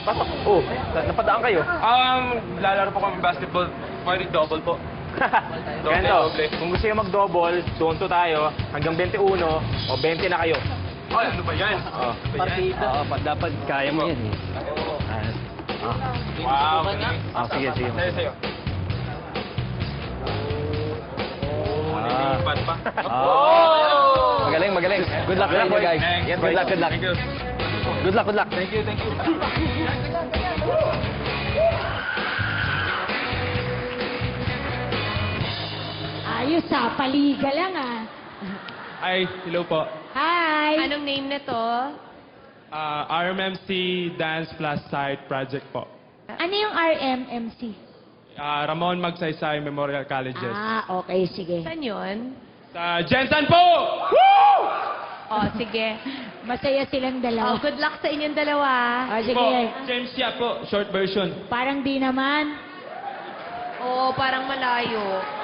Pasok. Oh, napadaan kayo. Lalaro po kami basketball. Pwede double po. Ganito, kung gusto nyo mag-double, doon to tayo, hanggang 21 o 20 na kayo. Ay, ano ba yan? Oh. Dapat kaya mo yan eh. Wow. Sige. Sa'yo. Pat pa. Magaling. Good luck sa inyo, guys. Good luck. Thank you. Good luck. Thank you. Ayos paliga lang Ay, hello po. Hi! Anong name na to? RMMC Dance Plus Site Project po. Ano yung RMMC? Ramon Magsaysay Memorial Colleges. Okay, sige. Saan yun? Sa Jensen po! Oh, sige. Masaya silang Oh, dalawa. good luck sa inyong dalawa. Sige. Po, James Yap po, short version. Parang di naman. Oh, parang malayo.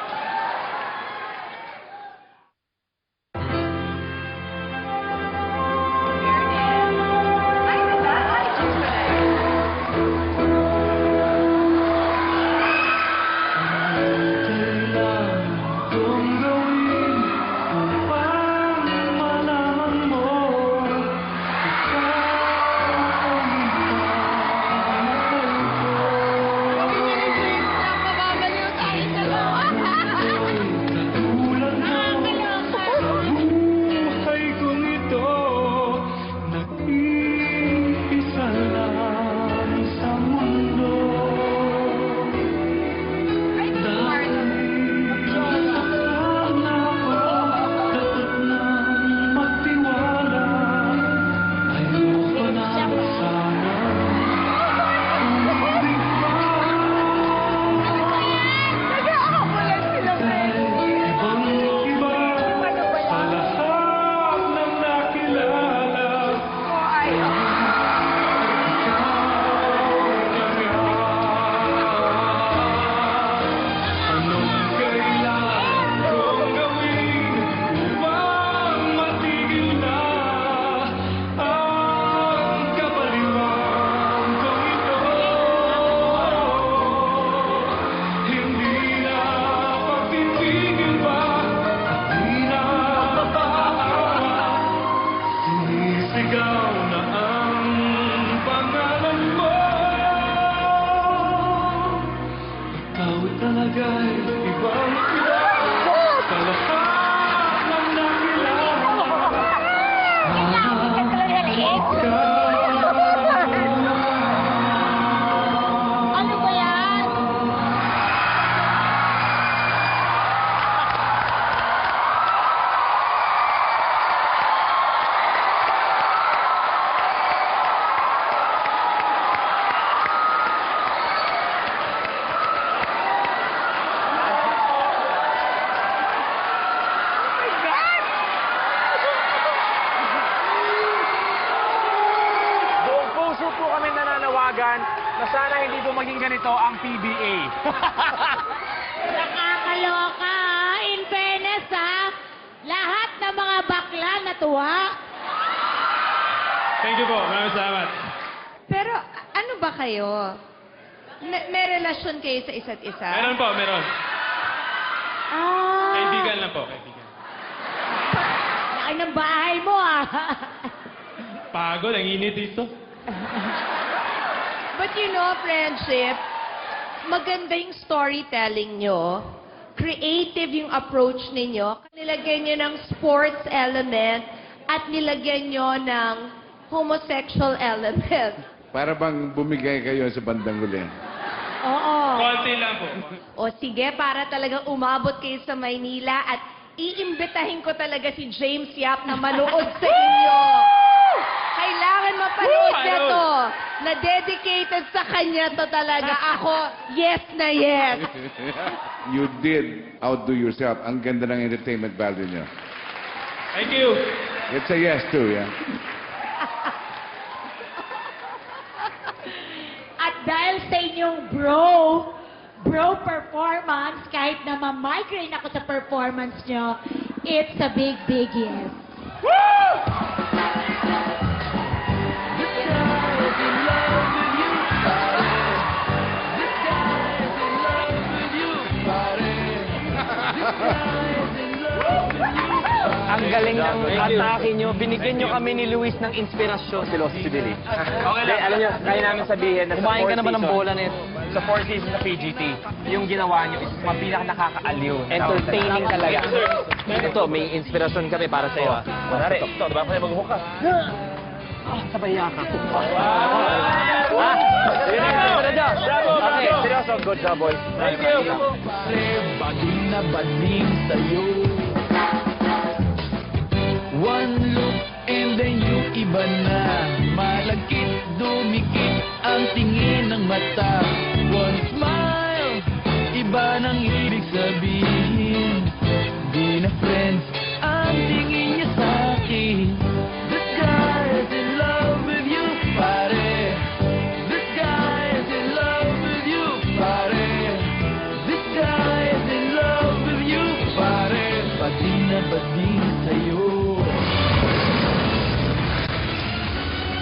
Mababaliw tayo dalawa. Buhay kong ito, nag-iisa lang sa mundo. Sigaw na ang pangalan mo. Ikaw talaga'y ibang iba sa lahat ng nakilala. Ano ba yan? Buong puso po kami nananawagan na sana hindi po maging ganito ang PBA. Nakakaloka. In fairness, lahat ng mga bakla natuwa. Thank you po. Maraming salamat. Pero ano ba kayo? May relasyon kayo sa isa't isa? Meron po, meron. Ah. Kaibigan lang po, kaibigan. Laki ng bahay mo, Pagod, ang init dito. But you know, friendship, maganda yung storytelling nyo. Creative yung approach ninyo. Nilagyan nyo ng sports element at nilagyan nyo ng homosexual element. Para bang bumigay kayo sa bandang huli. Oo. Konti lang po. O sige, para talagang umabot kayo sa Maynila at iimbitahin ko talaga si James Yap na manood sa inyo. Kailangan mapanood niya to. Na-dedicated sa kanya to talaga. Ako, yes na yes. You did outdo yourself. Ang ganda ng entertainment value niyo. Thank you. It's a yes too, yeah? At dahil sa inyong bro performance, kahit na ma-migraine ako sa performance nyo, it's a big yes. Woo! galing ng atake nyo. Binigyan nyo kami ni Luis ng inspirasyon. Si Billy. Okay lang. Alam niyo, kaya namin sabihin na Kumain ka naman ng bola nito. Sa 4 seasons sa PGT, yung ginawa niyo is mga pinaka-nakakaaliw. Entertaining talaga. Ito, may inspirasyon kami para sa'yo. Kunwari, ito, diba? Kaya mag-hook ka. Sabay yakap. Bravo! Okay. Seryoso, good job, boys. Thank you. Bading na bading sa'yo. One look and then yung iba na. Malagkit, dumikit ang tingin ng mata. One smile, iba ng